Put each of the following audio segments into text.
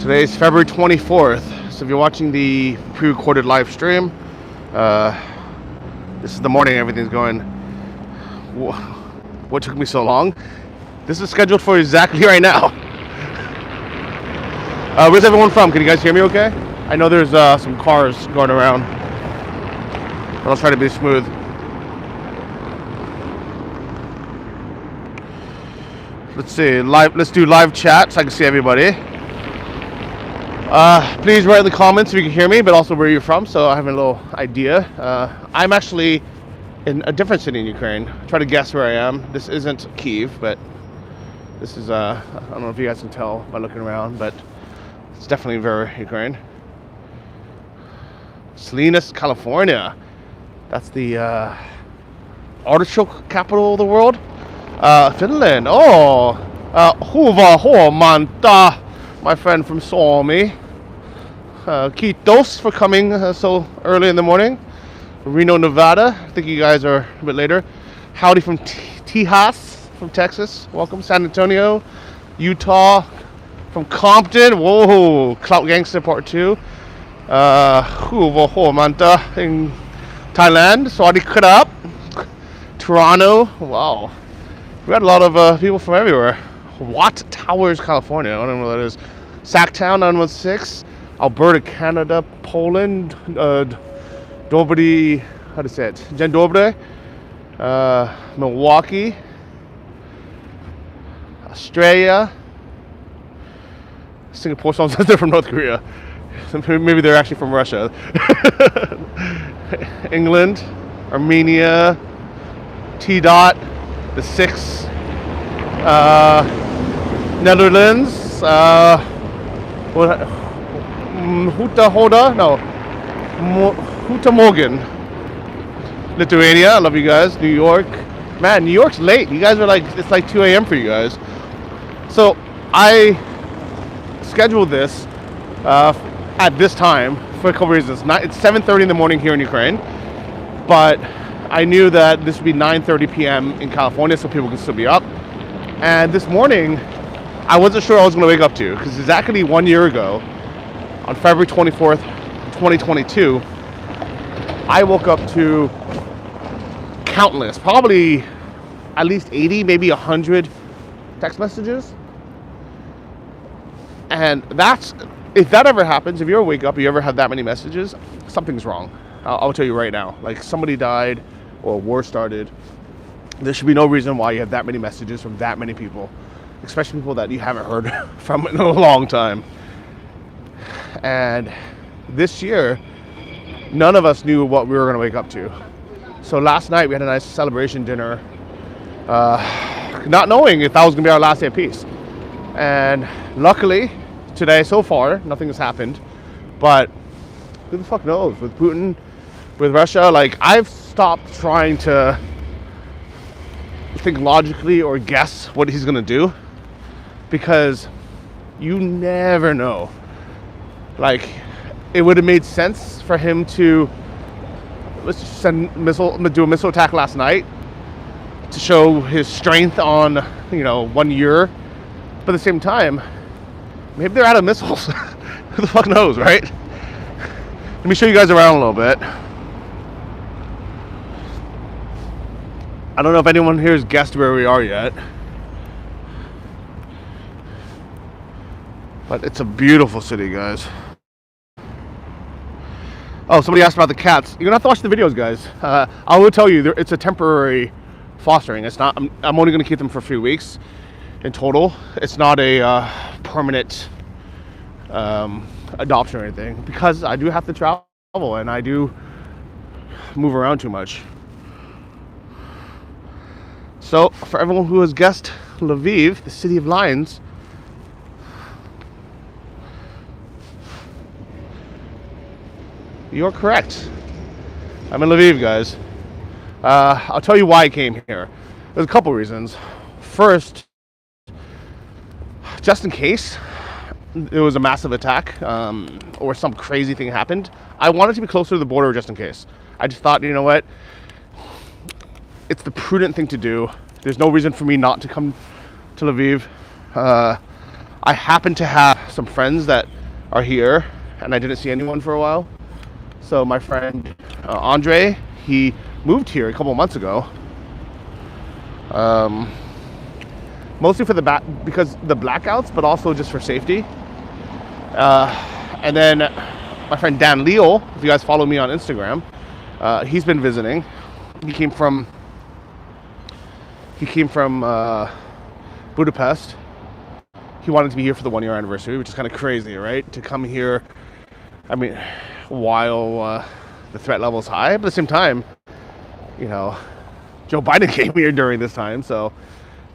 Today is February 24th, so if you're watching the pre-recorded live stream, this is the morning everything's going. What took me so long? This is scheduled for exactly right now. Where's everyone from? Can you guys hear me okay? I know there's some cars going around, but I'll try to be smooth. Let's see, let's do live chat so I can see everybody. Please write in the comments if you can hear me, but also where you're from, so I have a little idea. I'm actually in a different city in Ukraine. Try to guess where I am. This isn't Kyiv, but this is, I don't know if you guys can tell by looking around, but it's definitely very Ukraine. Salinas, California. That's the artichoke capital of the world. Finland. Oh, Huva Huomanta, my friend from Suomi. Kiitos for coming so early in the morning. Reno, Nevada. I think you guys are a bit later. Howdy from Tejas, from Texas. Welcome. San Antonio, Utah. From Compton. Whoa, Clout Gangster Part 2. Huva Huomanta in Thailand. Saudi Krab. Toronto. Wow. We had a lot of people from everywhere. Watt Towers, California. I don't know what that is. Sacktown 916. Alberta, Canada. Poland. Dobry. How to say it? Dzień dobry. Milwaukee. Australia. Singapore sounds like they're from North Korea. Maybe they're actually from Russia. England. Armenia. T-Dot. The 6, Netherlands, Huta Morgan, Lithuania. I love you guys. New York, man. New York's late. You guys are like, it's like 2 a.m. for you guys. So I scheduled this at this time for a couple reasons. It's 7:30 in the morning here in Ukraine, but I knew that this would be 9:30 p.m. in California, so people can still be up. And this morning, I wasn't sure I was going to wake up to, because exactly 1 year ago, on February 24th, 2022, I woke up to countless, probably at least 80, maybe 100 text messages. And if that ever happens, if you ever wake up, you ever have that many messages, something's wrong. I'll tell you right now. Like, somebody died, or a war started. There should be no reason why you have that many messages from that many people, especially people that you haven't heard from in a long time. And this year, none of us knew what we were going to wake up to. So last night we had a nice celebration dinner, not knowing if that was going to be our last day of peace. And luckily, today so far, nothing has happened. But who the fuck knows? With Putin, with Russia, like, I've stopped trying to think logically or guess what he's gonna do, because you never know. Like, it would have made sense for him to do a missile attack last night to show his strength on 1 year, but at the same time, maybe they're out of missiles. Who the fuck knows, right? Let me show you guys around a little bit. I don't know if anyone here has guessed where we are yet, but it's a beautiful city, guys. Oh, somebody asked about the cats. You're gonna have to watch the videos, guys. I will tell you, it's a temporary fostering. It's not. I'm only gonna keep them for a few weeks in total. It's not a permanent adoption or anything, because I do have to travel and I do move around too much. So for everyone who has guessed Lviv, the city of lions, you're correct. I'm in Lviv, guys. I'll tell you why I came here. There's a couple reasons. First, just in case there was a massive attack or some crazy thing happened, I wanted to be closer to the border just in case. I just thought, you know what, it's the prudent thing to do. There's no reason for me not to come to Lviv. I happen to have some friends that are here, and I didn't see anyone for a while. So my friend Andre, he moved here a couple of months ago. Mostly for because the blackouts, but also just for safety. And then my friend Dan Leal, if you guys follow me on Instagram, he's been visiting. He came from Budapest. He wanted to be here for the 1 year anniversary, which is kind of crazy, right? To come here, I mean, while the threat level is high, but at the same time, you know, Joe Biden came here during this time, so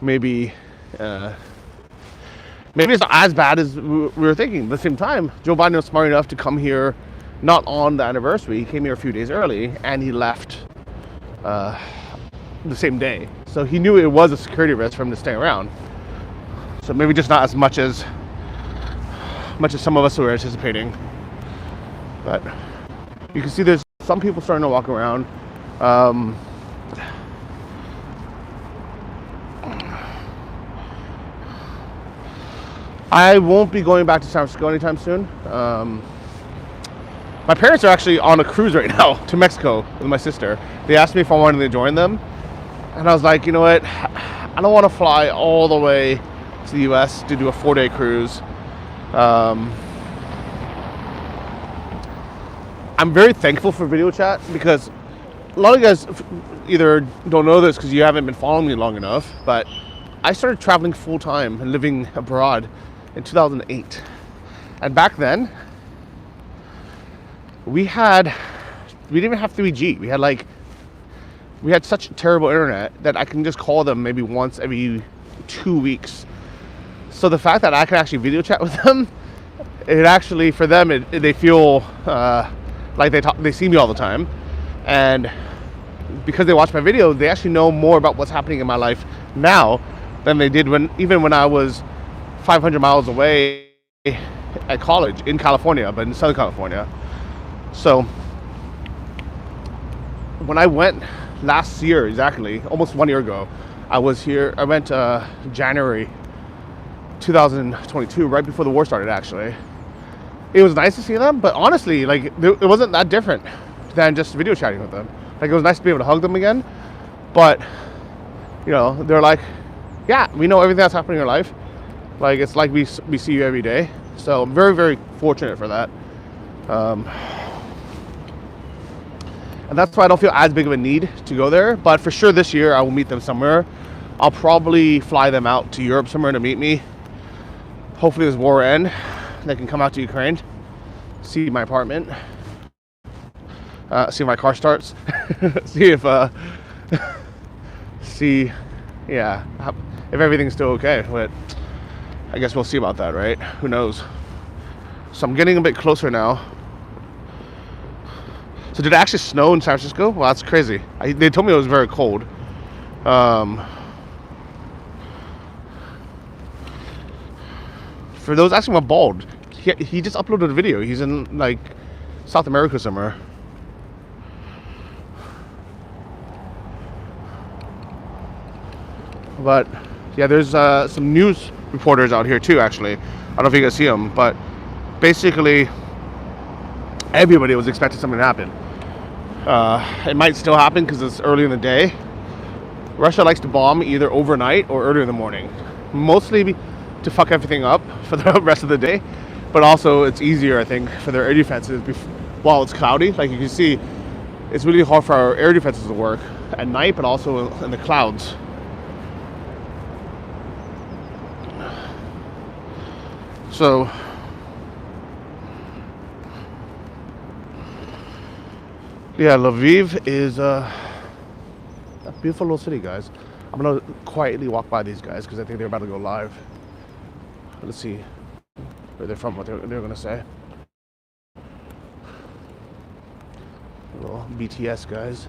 maybe it's not as bad as we were thinking. But at the same time, Joe Biden was smart enough to come here not on the anniversary. He came here a few days early, and he left the same day. So he knew it was a security risk for him to stay around. So maybe just not as much as some of us were anticipating. But you can see there's some people starting to walk around. I won't be going back to San Francisco anytime soon. My parents are actually on a cruise right now to Mexico with my sister. They asked me if I wanted to join them. And I was like, you know what? I don't want to fly all the way to the US to do a 4-day cruise. I'm very thankful for video chat because a lot of you guys either don't know this because you haven't been following me long enough, but I started traveling full time and living abroad in 2008. And back then, we didn't even have 3G. We had such terrible internet that I can just call them maybe once every 2 weeks. So the fact that I can actually video chat with them, it actually, for them, they feel like they see me all the time. And because they watch my video, they actually know more about what's happening in my life now than they did even when I was 500 miles away at college in California, but in Southern California. So when I went last year, exactly, almost 1 year ago, I was here. I went January 2022, right before the war started, actually. It was nice to see them, but honestly, like, it wasn't that different than just video chatting with them. Like, it was nice to be able to hug them again, but, you know, they're like, yeah, we know everything that's happening in your life. Like, it's like we see you every day. So I'm very, very fortunate for that. And that's why I don't feel as big of a need to go there. But for sure this year, I will meet them somewhere. I'll probably fly them out to Europe somewhere to meet me. Hopefully this war will end. They can come out to Ukraine, see my apartment, see if my car starts, if everything's still okay. But I guess we'll see about that, right? Who knows? So I'm getting a bit closer now. So did it actually snow in San Francisco? Well, that's crazy. They told me it was very cold. For those asking about Bald, he just uploaded a video. He's in, like, South America somewhere. But yeah, there's some news reporters out here too, actually. I don't know if you guys see them, but basically everybody was expecting something to happen. It might still happen because it's early in the day. Russia likes to bomb either overnight or early in the morning, mostly to fuck everything up for the rest of the day, but also it's easier, I think, for their air defenses while it's cloudy. Like you can see, it's really hard for our air defenses to work at night, but also in the clouds. So yeah, Lviv is a beautiful little city, guys. I'm gonna quietly walk by these guys because I think they're about to go live. Let's see where they're from, what they're gonna say. Little BTS guys.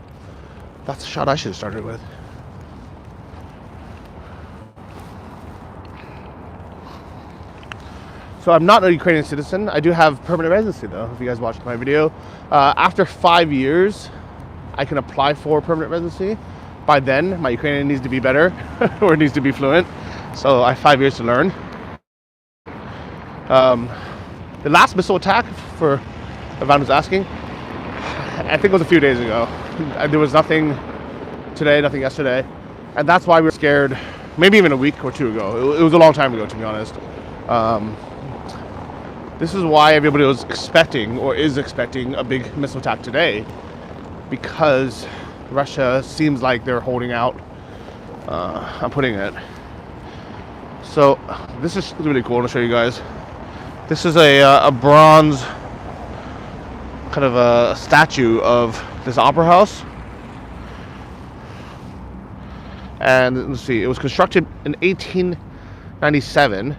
That's a shot I should have started with. So I'm not a Ukrainian citizen. I do have permanent residency though, if you guys watched my video. After 5 years, I can apply for permanent residency. By then, my Ukrainian needs to be better, or it needs to be fluent. So I have 5 years to learn. The last missile attack, for Ivan was asking, I think it was a few days ago. There was nothing today, nothing yesterday, and that's why we were scared. Maybe even a week or two ago. It was a long time ago, to be honest. This is why everybody was expecting, or is expecting, a big missile attack today, because Russia seems like they're holding out. I'm putting it. So this is really cool to show you guys. This is a bronze kind of a statue of this opera house. And let's see, it was constructed in 1897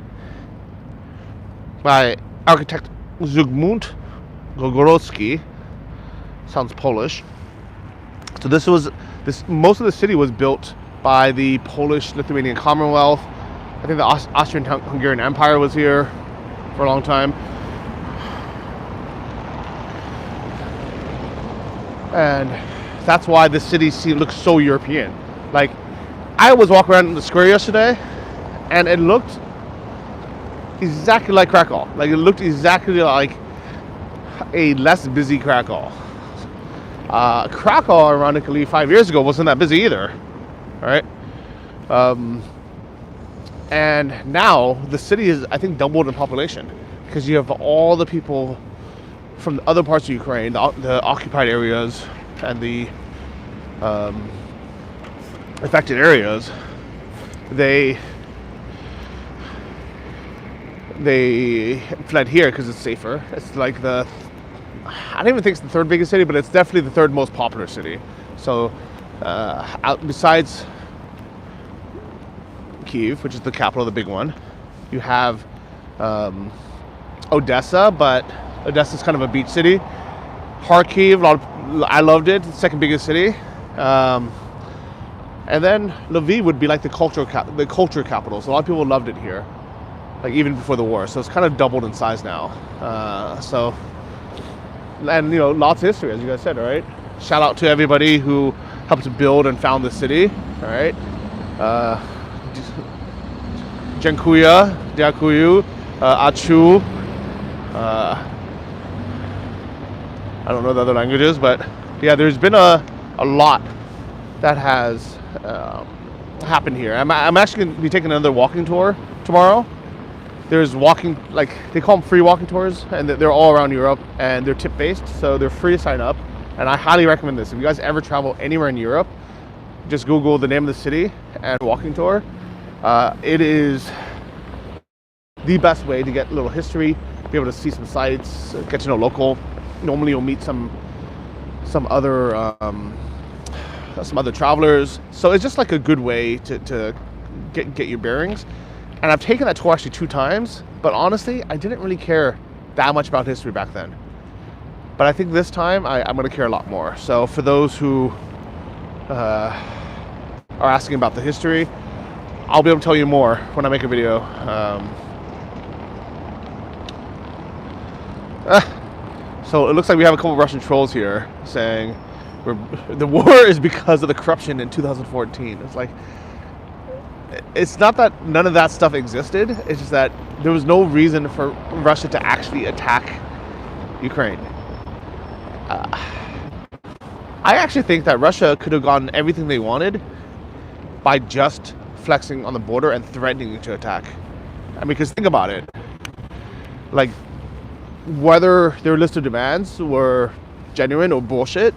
by architect Zygmunt Gogorowski. Sounds Polish. So most of the city was built by the Polish-Lithuanian Commonwealth. I think the Austrian-Hungarian Empire was here for a long time. And that's why the city looks so European. Like, I was walking around in the square yesterday, and it looked exactly like Krakow. Like, it looked exactly like a less busy Krakow. Krakow, ironically, 5 years ago wasn't that busy either. All right. And now the city is, I think, doubled in population, because you have all the people from the other parts of Ukraine, the occupied areas and the affected areas. They fled here because it's safer. It's like I don't even think it's the third biggest city, but it's definitely the third most popular city. So besides Kyiv, which is the capital, the big one, you have Odessa, but Odessa's kind of a beach city. Kharkiv, I loved it, the second biggest city. And then Lviv would be like the culture capital. So a lot of people loved it here, like even before the war. So it's kind of doubled in size now. And lots of history, as you guys said, all right? Shout out to everybody who helped to build and found the city, all right? Dziękuję, Dziękuję, Achu. I don't know the other languages, but yeah, there's been a lot that has happened here. I'm actually going to be taking another walking tour tomorrow. There's walking, like they call them free walking tours, and they're all around Europe, and they're tip based, so they're free to sign up. And I highly recommend this. If you guys ever travel anywhere in Europe, just Google the name of the city and walking tour. It is the best way to get a little history, be able to see some sites, get to know local. Normally you'll meet some other travelers. So it's just like a good way to get your bearings. And I've taken that tour actually 2 times, but honestly, I didn't really care that much about history back then. But I think this time I'm going to care a lot more. So for those who are asking about the history, I'll be able to tell you more when I make a video. So it looks like we have a couple of Russian trolls here saying the war is because of the corruption in 2014. It's like, it's not that none of that stuff existed. It's just that there was no reason for Russia to actually attack Ukraine. I actually think that Russia could have gotten everything they wanted by just flexing on the border and threatening to attack. I mean, because think about it. Like, whether their list of demands were genuine or bullshit,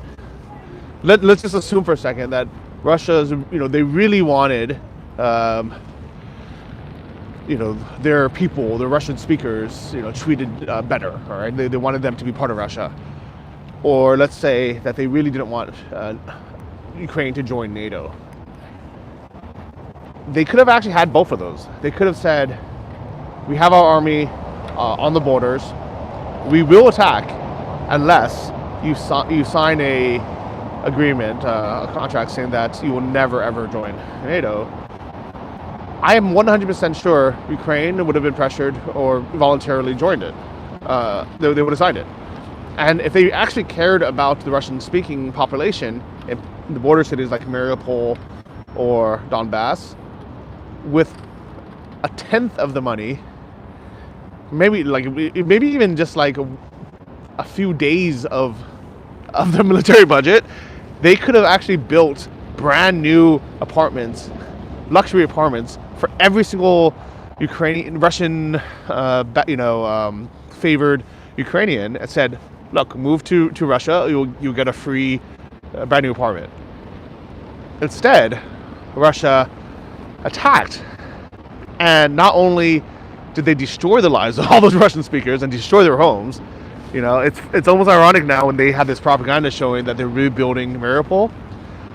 let's just assume for a second that Russia's, they really wanted, their people, the Russian speakers, treated better, all right? They wanted them to be part of Russia. Or let's say that they really didn't want Ukraine to join NATO. They could have actually had both of those. They could have said, we have our army on the borders. We will attack unless you sign a agreement, a contract saying that you will never ever join NATO. I am 100% sure Ukraine would have been pressured or voluntarily joined it. They would have signed it. And if they actually cared about the Russian-speaking population in the border cities like Mariupol or Donbass, with a tenth of the money, maybe even just like a few days of their military budget, they could have actually built brand new apartments, luxury apartments for every single Russian, favored Ukrainian, and said, "Look, move to Russia. You'll get a free, brand new apartment." Instead, Russia attacked, and not only did they destroy the lives of all those Russian speakers and destroy their homes, it's almost ironic now when they have this propaganda showing that they're rebuilding Mariupol.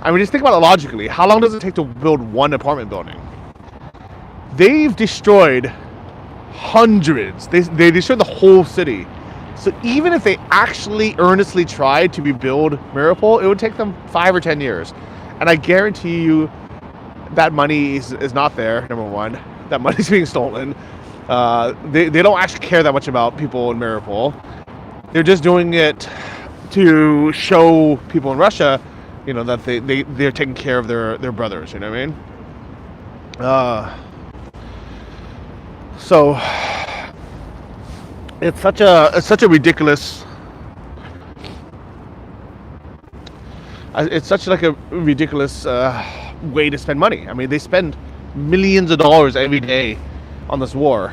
I mean, just think about it logically. How long does it take to build one apartment building? They've destroyed hundreds. They destroyed the whole city. So even if they actually earnestly tried to rebuild Mariupol, it would take them 5 or 10 years. And I guarantee you that money is not there, number one. That money's being stolen. They don't actually care that much about people in Mariupol. They're just doing it to show people in Russia, that they're taking care of their brothers, you know what I mean? So it's such a ridiculous way to spend money. I mean, they spend millions of dollars every day on this war,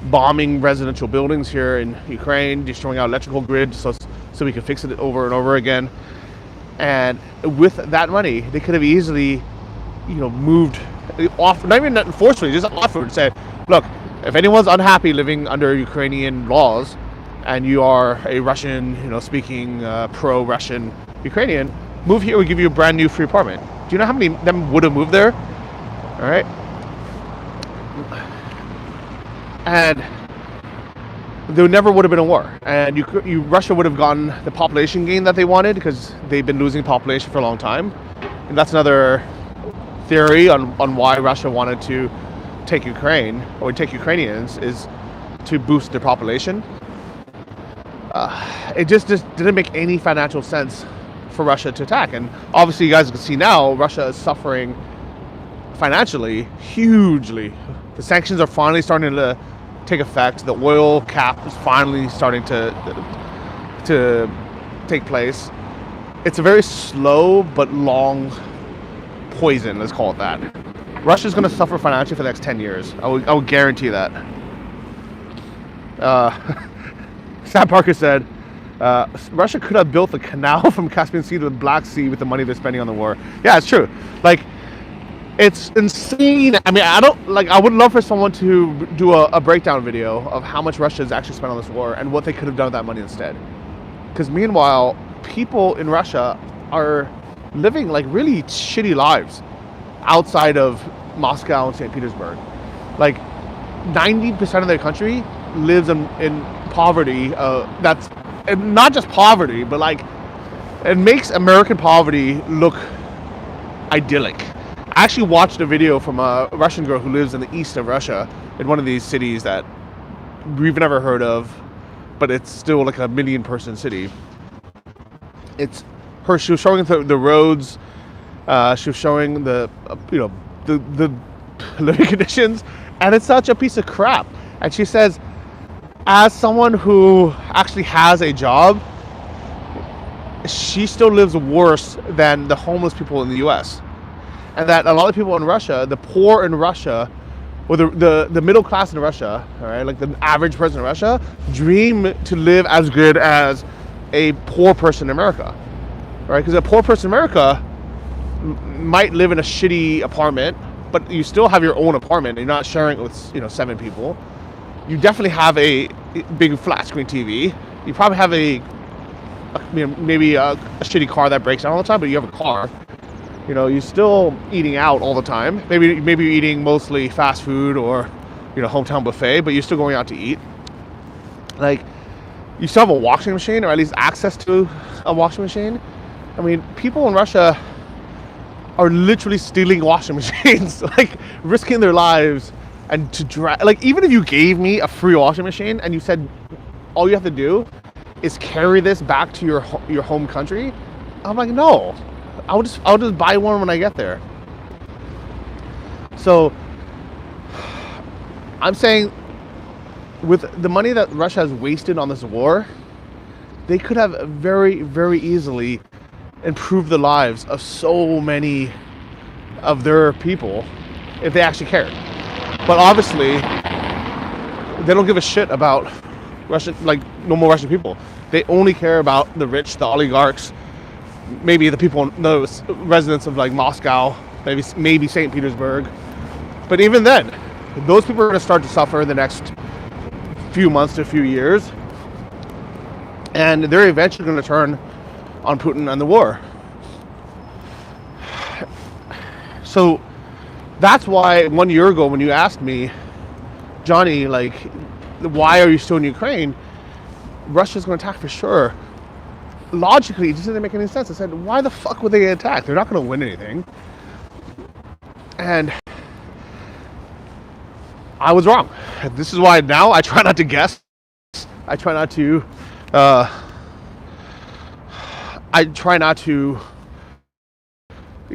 bombing residential buildings here in Ukraine, destroying our electrical grid so we can fix it over and over again. And with that money, they could have easily, moved off, not even forcefully, just offered and said, "Look, if anyone's unhappy living under Ukrainian laws, and you are a Russian, speaking pro-Russian Ukrainian, move here. We'll give you a brand new free apartment." Do you know how many of them would have moved there? All right. And there never would have been a war, and Russia would have gotten the population gain that they wanted, because they've been losing population for a long time. And that's another theory on why Russia wanted to take Ukraine, or take Ukrainians, is to boost their population. It just didn't make any financial sense for Russia to attack. And obviously you guys can see now Russia is suffering financially hugely. The sanctions are finally starting to take effect. The oil cap is finally starting to take place. It's a very slow but long poison, let's call it that. Russia's going to suffer financially for the next 10 years. I will guarantee that. Sam Parker said, Russia could have built a canal from Caspian Sea to the Black Sea with the money they're spending on the war. Yeah, it's true. Like, it's insane. I mean, I would love for someone to do a breakdown video of how much Russia has actually spent on this war and what they could have done with that money instead. Because meanwhile, people in Russia are living like really shitty lives outside of Moscow and St. Petersburg. Like 90% of their country lives in poverty. That's and not just poverty, but like it makes American poverty look idyllic. I actually watched a video from a Russian girl who lives in the east of Russia in one of these cities that we've never heard of, but it's still like a 1 million person city. She was showing the roads. She was showing the living conditions, and it's such a piece of crap. And she says, as someone who actually has a job, she still lives worse than the homeless people in the U.S. And that a lot of people in Russia, the poor in Russia, or the middle class in Russia, all right, like the average person in Russia, dream to live as good as a poor person in America, right? Because a poor person in America might live in a shitty apartment, but you still have your own apartment. And you're not sharing it with 7 people. You definitely have a big flat screen TV. You probably have maybe a shitty car that breaks down all the time, but you have a car. You're still eating out all the time. Maybe you're eating mostly fast food or hometown buffet, but you're still going out to eat. Like, you still have a washing machine, or at least access to a washing machine. I mean, people in Russia are literally stealing washing machines, like risking their lives, and to drag. Like, even if you gave me a free washing machine and you said all you have to do is carry this back to your home country, I'm like, no, I'll just buy one when I get there. So I'm saying with the money that Russia has wasted on this war, they could have very, very easily improved the lives of so many of their people if they actually cared. But obviously, they don't give a shit about Russian, like normal Russian people. They only care about the rich, the oligarchs, maybe the people, the residents of like Moscow, maybe St. Petersburg. But even then, those people are going to start to suffer in the next few months to a few years, and they're eventually going to turn on Putin and the war. So that's why 1 year ago when you asked me, Johnny, like, why are you still in Ukraine? Russia's going to attack for sure. Logically, it just didn't make any sense. I said, why the fuck would they get attacked? They're not going to win anything. And I was wrong. This is why now I try not to guess. I try not to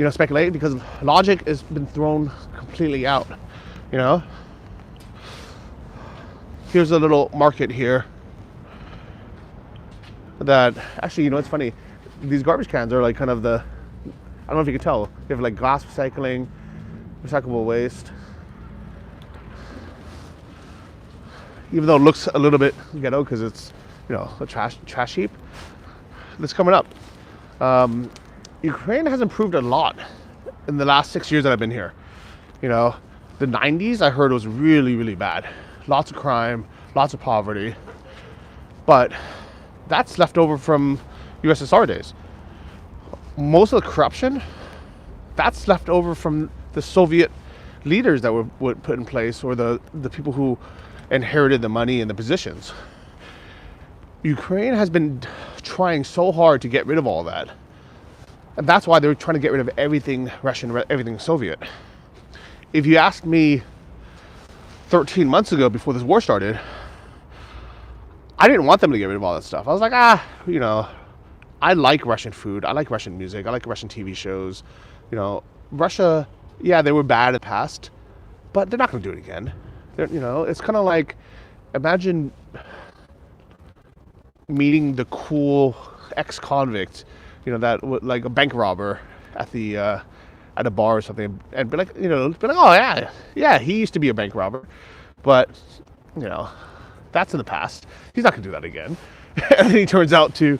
speculate, because logic has been thrown completely out, you know. Here's a little market here that actually, it's funny. These garbage cans are like kind of I don't know if you can tell. You have like glass recycling, recyclable waste. Even though it looks a little bit ghetto because it's, a trash heap. That's coming up. Ukraine has improved a lot in the last 6 years that I've been here. The 90s I heard was really, really bad. Lots of crime, lots of poverty. But that's left over from USSR days. Most of the corruption, that's left over from the Soviet leaders that were put in place, or the people who inherited the money and the positions. Ukraine has been trying so hard to get rid of all that. And that's why they were trying to get rid of everything Russian, everything Soviet. If you asked me 13 months ago, before this war started, I didn't want them to get rid of all that stuff. I was like, I like Russian food. I like Russian music. I like Russian TV shows. Russia, yeah, they were bad in the past, but they're not going to do it again. It's kind of like, imagine meeting the cool ex-convict, that like a bank robber at a bar or something, and be like, oh yeah, he used to be a bank robber, but that's in the past. He's not gonna do that again. And then he turns out to,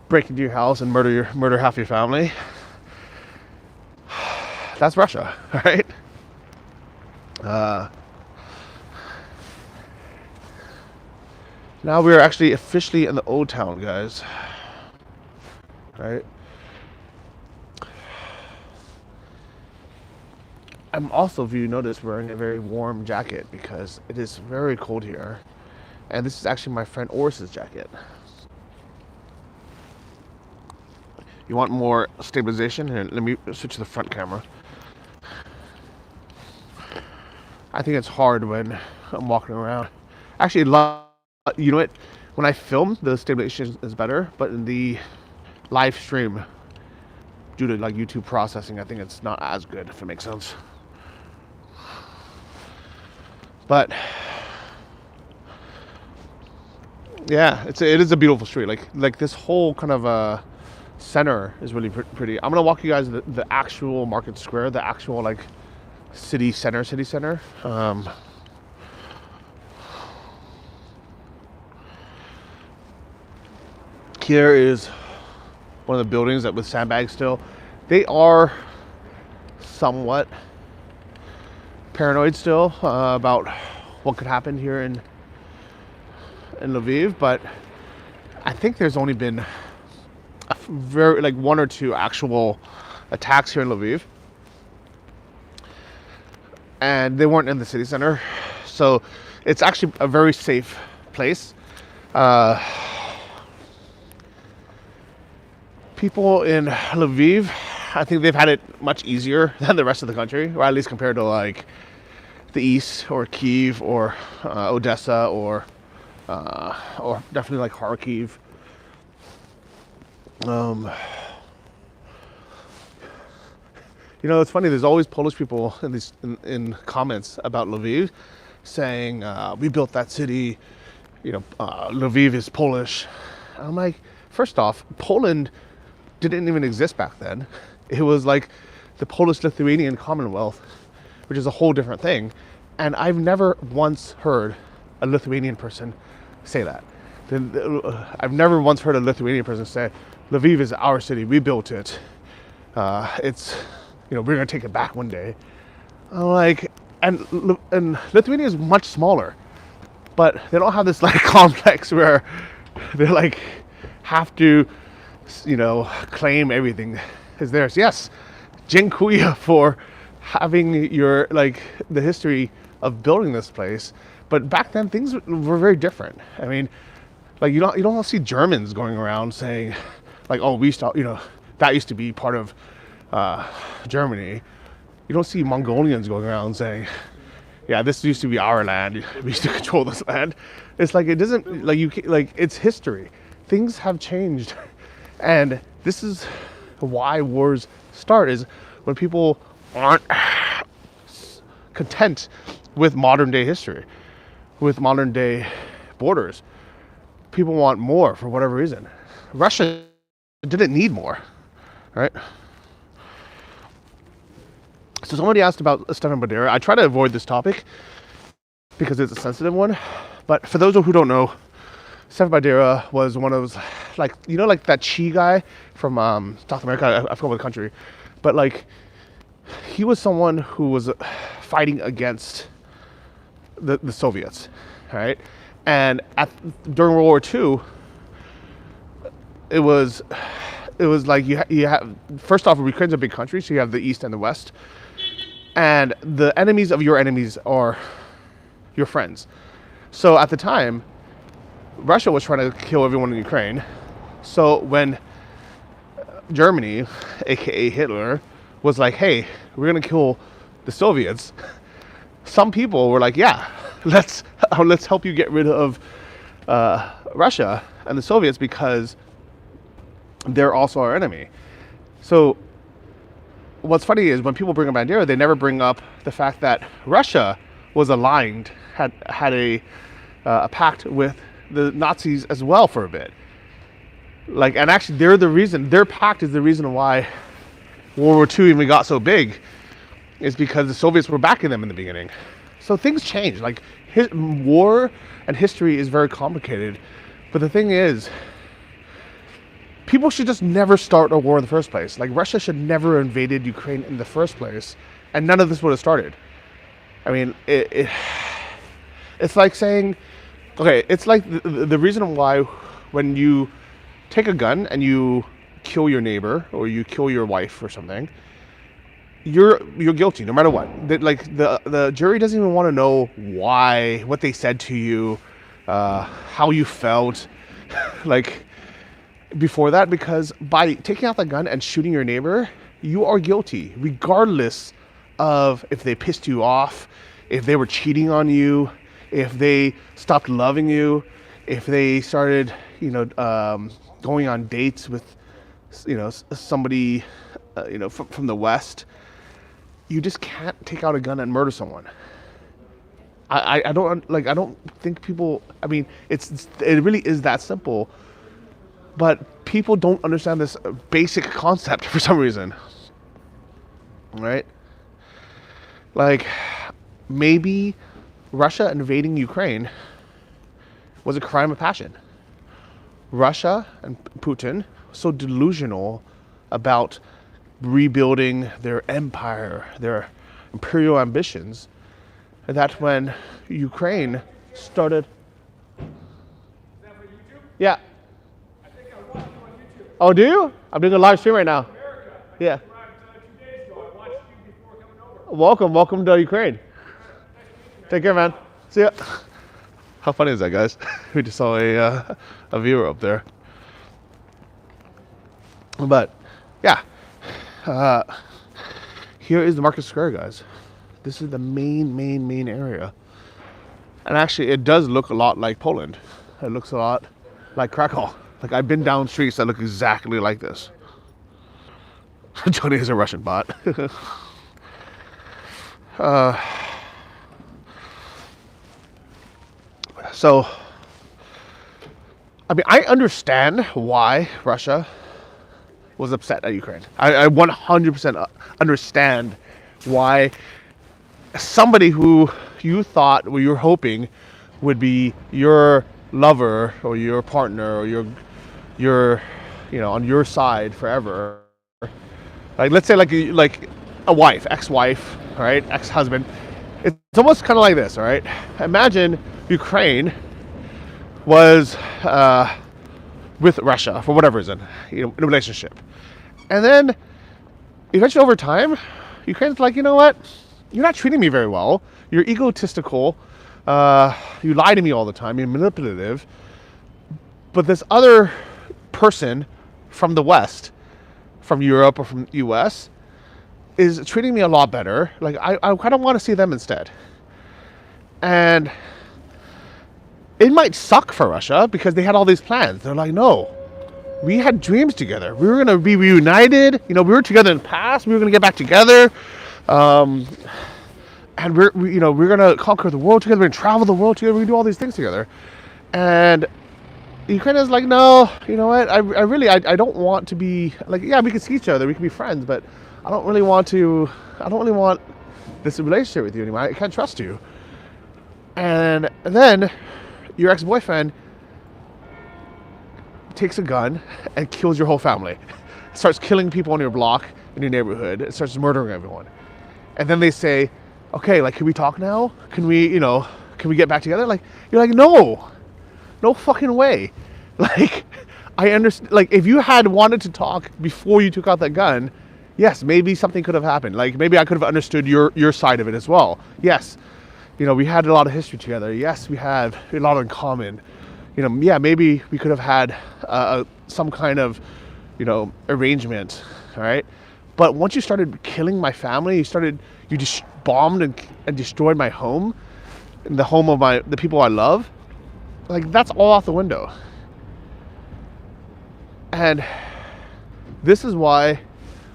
break into your house and murder half your family. That's Russia, right? Now we're actually officially in the old town, guys. Right? I'm also, if you notice, wearing a very warm jacket because it is very cold here. And this is actually my friend Oris's jacket. You want more stabilization? Here, let me switch to the front camera. I think it's hard when I'm walking around. Actually, you know what? When I film, the stabilization is better, but in the live stream, due to like YouTube processing, I think it's not as good, if it makes sense. But yeah, it is a beautiful street. Like this whole kind of center is really pretty. I'm gonna walk you guys the actual market square, the actual like city center. Here is one of the buildings that with sandbags still. They are somewhat paranoid still about what could happen here in Lviv, but I think there's only been a one or two actual attacks here in Lviv, and they weren't in the city center, so it's actually a very safe place. People in Lviv, I think they've had it much easier than the rest of the country, or at least compared to like the east, or Kyiv, or Odessa, or definitely like Kharkiv. It's funny. There's always Polish people in comments about Lviv, saying, we built that city, Lviv is Polish. I'm like, first off, Poland didn't even exist back then. It was like the Polish-Lithuanian Commonwealth, which is a whole different thing. And I've never once heard a Lithuanian person say that. I've never once heard a Lithuanian person say, Lviv is our city, we built it. It's, we're gonna take it back one day. I'm like, and Lithuania is much smaller, but they don't have this like complex where they like have to, claim everything is theirs. Yes, dziękuję for having your like the history of building this place, but back then things were very different. I mean, like you don't see Germans going around saying, like, oh, that used to be part of Germany. You don't see Mongolians going around saying, yeah, this used to be our land. We used to control this land. It's like, it doesn't, like it's history. Things have changed. And this is why wars start, is when people aren't content with modern day history, with modern day borders. People want more for whatever reason. Russia didn't need more, right? So somebody asked about Stefan Bandera. I try to avoid this topic because it's a sensitive one. But for those who don't know, Stefan Bandera was one of those, like, like that Chi guy from South America. I forgot what country. But like, he was someone who was fighting against the Soviets, right? And during World War II, it was like you have, first off, Ukraine's a big country, so you have the East and the West. And the enemies of your enemies are your friends. So at the time, Russia was trying to kill everyone in Ukraine. So when Germany, aka Hitler, was like, hey, we're gonna kill the Soviets, some people were like, yeah, let's help you get rid of Russia and the Soviets because they're also our enemy. So what's funny is when people bring up Bandera, they never bring up the fact that Russia was aligned, had a pact with the Nazis as well for a bit. Like, and actually their pact is the reason why World War II even got so big, is because the Soviets were backing them in the beginning. So things change. Like, war and history is very complicated. But the thing is, people should just never start a war in the first place. Like, Russia should never invaded Ukraine in the first place, and none of this would have started. I mean, it's like saying, okay, it's like the reason why when you take a gun and you kill your neighbor or you kill your wife or something, you're guilty no matter what. The jury doesn't even want to know what they said to you, how you felt, like, before that, because by taking out the gun and shooting your neighbor, you are guilty, regardless of if they pissed you off, if they were cheating on you, if they stopped loving you, if they started, going on dates with, somebody, from the West. You just can't take out a gun and murder someone. I don't think people, I mean, it really is that simple. But people don't understand this basic concept for some reason, right? Like, maybe Russia invading Ukraine was a crime of passion. Russia and Putin so delusional about rebuilding their empire, their imperial ambitions, that when Ukraine started... Is that for YouTube? Yeah. I think I watched you on YouTube. Oh, do you? I'm doing a live stream right now. America. Yeah. Arrived 2 days ago. I watched you before coming over. Welcome to Ukraine. Take care, man. See ya. How funny is that, guys? We just saw a viewer up there. But yeah, here is the Market Square, guys. This is the main area, and actually, it does look a lot like Poland. It looks a lot like Krakow. Like, I've been down streets that look exactly like this. Johnny is a Russian bot. So, I mean, I understand why Russia was upset at Ukraine. I 100% understand why somebody who you thought, or you were hoping would be your lover or your partner or your on your side forever. Like, let's say like a wife, ex-wife, right, ex-husband. It's almost kind of like this, all right? Imagine Ukraine was with Russia for whatever reason, in a relationship, and then eventually over time, Ukraine's like, you know what? You're not treating me very well. You're egotistical. You lie to me all the time. You're manipulative. But this other person from the West, from Europe or from the US, is treating me a lot better. Like, I kind of want to see them instead. And it might suck for Russia because they had all these plans. They're like, no, we had dreams together. We were going to be reunited. We were together in the past. We were going to get back together. And we're going to conquer the world together. We're going to travel the world together. We're going to do all these things together. And Ukraine is like, no, you know what? I don't want to be like, yeah, we can see each other. We can be friends, but I don't really want this relationship with you anymore. I can't trust you. And then your ex-boyfriend takes a gun and kills your whole family. Starts killing people on your block, in your neighborhood. It starts murdering everyone. And then they say, okay, like, can we talk now? Can we get back together? Like, you're like, no fucking way. Like, I understand. Like, if you had wanted to talk before you took out that gun, yes, maybe something could have happened. Like, maybe I could have understood your side of it as well. Yes, we had a lot of history together. Yes, we have a lot in common. Yeah, maybe we could have had some kind of, arrangement. All right. But once you started killing my family, you just bombed and destroyed my home, and the home of the people I love. Like, that's all out the window. And this is why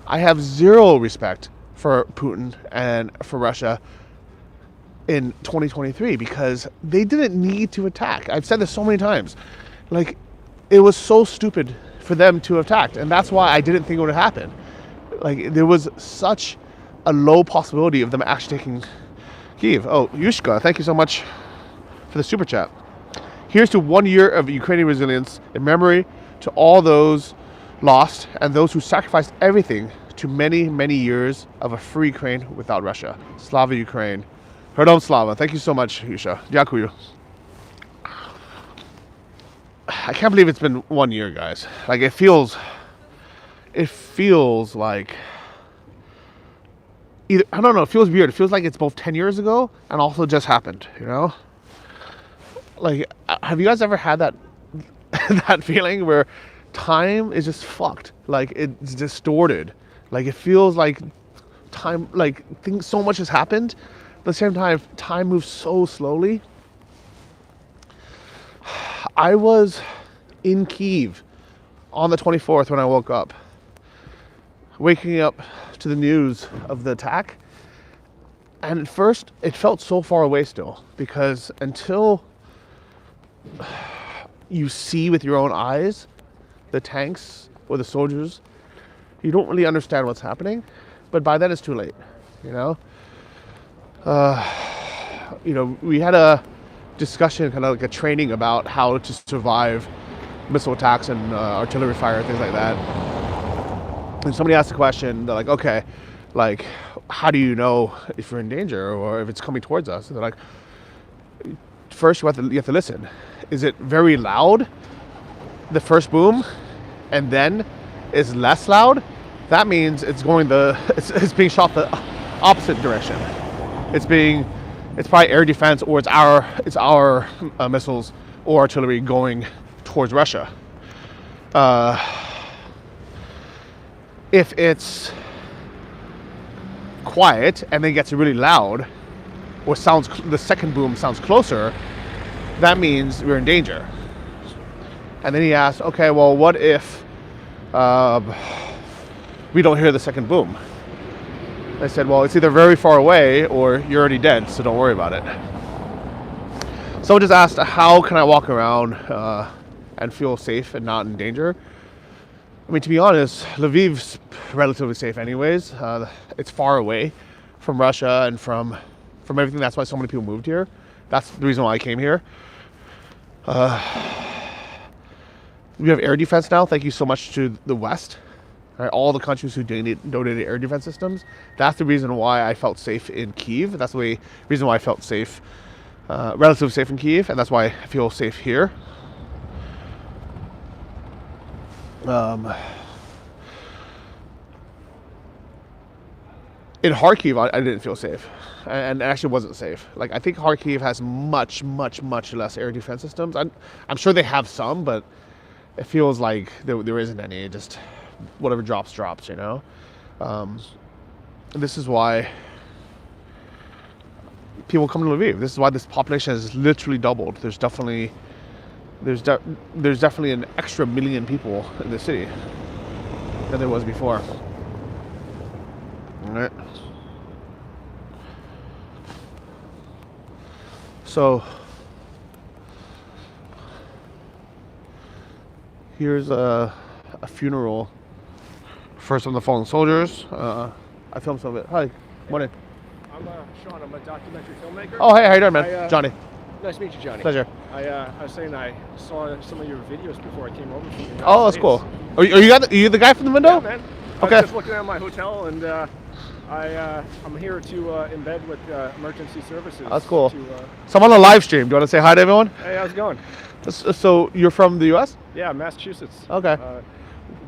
I have zero respect for Putin and for Russia in 2023, because they didn't need to attack. I've said this so many times. Like, it was so stupid for them to attack, and that's why I didn't think it would happen. Like, there was such a low possibility of them actually taking Kyiv. Oh, Yushka, thank you so much for the super chat. Here's to 1 year of Ukrainian resilience in memory to all those lost and those who sacrificed everything to many, many years of a free Ukraine without Russia. Slava Ukraine. Herdom Slava. Thank you so much, Yusha. Dyakuyu. I can't believe it's been 1 year, guys. Like, it feels like either, I don't know, it feels weird. It feels like it's both 10 years ago and also just happened, Like, have you guys ever had that that feeling where time is just fucked? Like, it's distorted. Like, it feels like time, like, so much has happened. At the same time, time moves so slowly. I was in Kyiv on the 24th when I woke up, waking up to the news of the attack. And at first, it felt so far away still, because until you see with your own eyes the tanks or the soldiers, you don't really understand what's happening. But by then, it's too late, we had a discussion, kind of like a training about how to survive missile attacks and artillery fire, things like that. And somebody asked the question, they're like, okay, like, how do you know if you're in danger or if it's coming towards us? And they're like, first you have to listen. Is it very loud, the first boom, and then it's less loud? That means it's being shot the opposite direction. It's probably air defense, or it's our missiles or artillery going towards Russia. If it's quiet and then gets really loud, or the second boom sounds closer, that means we're in danger. And then he asked, okay, well, what if we don't hear the second boom? I said, well, it's either very far away or you're already dead, so don't worry about it. Someone just asked, how can I walk around and feel safe and not in danger? I mean, to be honest, Lviv's relatively safe anyways. It's far away from Russia and from everything. That's why so many people moved here. That's the reason why I came here. We have air defense now. Thank you so much to the West. Right, all the countries who donated air defense systems. That's the reason why I felt safe in Kyiv. That's the reason why I felt safe, relatively safe in Kyiv, and that's why I feel safe here. In Kharkiv, I didn't feel safe, and actually wasn't safe. Like, I think Kharkiv has much less air defense systems. I'm sure they have some, but it feels like there isn't any. Just whatever drops, you know. This is why people come to Lviv. This is why this population has literally doubled. There's definitely an extra million people in the city than there was before. All right. So here's a funeral for some of the fallen soldiers. I filmed some of it. Hi, morning. I'm Sean. I'm a documentary filmmaker. Oh, hey, how you doing, man? Johnny. Nice to meet you, Johnny. Pleasure. I was saying I saw some of your videos before I came over from the United Oh, that's States. cool. Are you the guy from the window? Yeah, man. Okay. I was just looking at my hotel, and I'm here to embed with emergency services. That's cool. To, So I'm on a live stream. Do you want to say hi to everyone? hey, how's it going? So you're from the U.S.? Yeah, Massachusetts. Okay.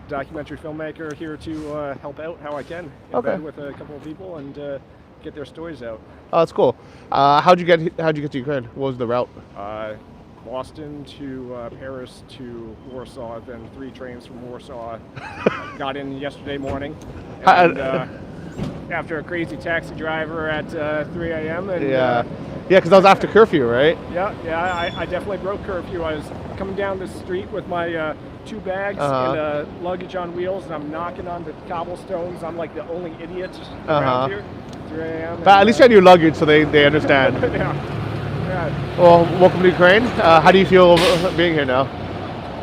Documentary filmmaker here to help out how I can. Okay. Embed with a couple of people and get their stories out. Oh, that's cool. How'd you get to Ukraine? What was the route? Boston to Paris to Warsaw, then 3 trains from Warsaw. Got in yesterday morning. And, after a crazy taxi driver at 3 a.m. And, yeah, because that was after curfew, right? Yeah, I definitely broke curfew. I was coming down the street with my 2 bags and luggage on wheels, and I'm knocking on the cobblestones. I'm like the only idiot around here. 3 a.m. But at least you had your luggage, so they understand. Yeah. Well, welcome to Ukraine. How do you feel being here now?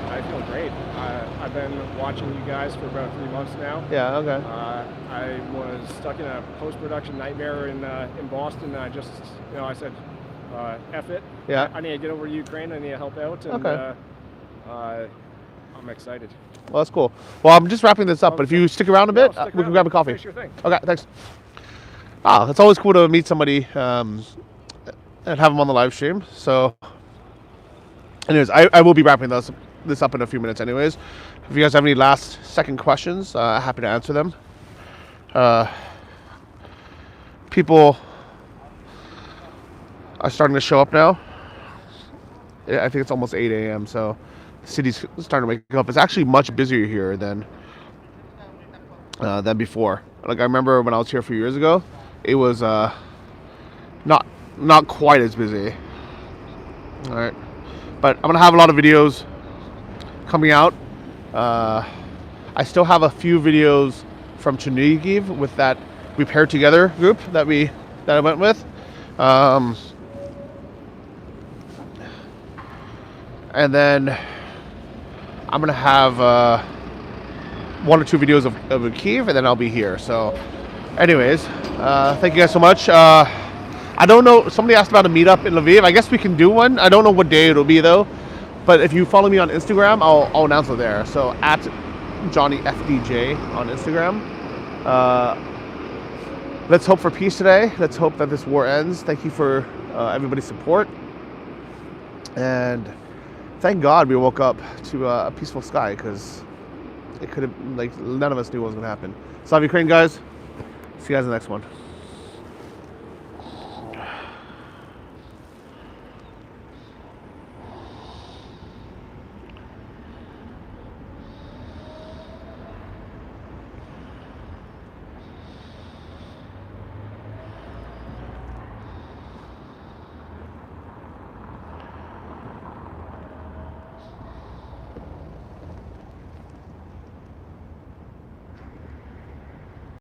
I feel great. I've been watching you guys for about 3 months now. Yeah, okay. I was stuck in a post-production nightmare in Boston, and I just, I said, F it. Yeah. I need to get over to Ukraine. I need to help out, and Okay. I'm excited. Well, that's cool. Well, I'm just wrapping this up, but if you stick around a bit, stick we around. can grab a coffee. Finish your thing. Okay, thanks. It's always cool to meet somebody and have them on the live stream. So, anyways, I will be wrapping this up in a few minutes anyways. If you guys have any last-second questions, happy to answer them. People are starting to show up now. I think it's almost 8 a.m., so the city's starting to wake up. It's actually much busier here than before. Like, I remember when I was here a few years ago, it was not quite as busy. All right, but I'm gonna have a lot of videos coming out. I still have a few videos from Chernihiv with that We Paired Together group that I went with. And then I'm gonna have 1 or 2 videos of Kyiv, and then I'll be here. So, anyways, thank you guys so much. I don't know. Somebody asked about a meetup in Lviv. I guess we can do one. I don't know what day it'll be though. But if you follow me on Instagram, I'll announce it there. So at JohnnyFDJ on Instagram. Let's hope for peace today. Let's hope that this war ends. Thank you for everybody's support. And thank God we woke up to a peaceful sky, because it could have, none of us knew what was going to happen. Slav Ukraine, guys. See you guys in the next one.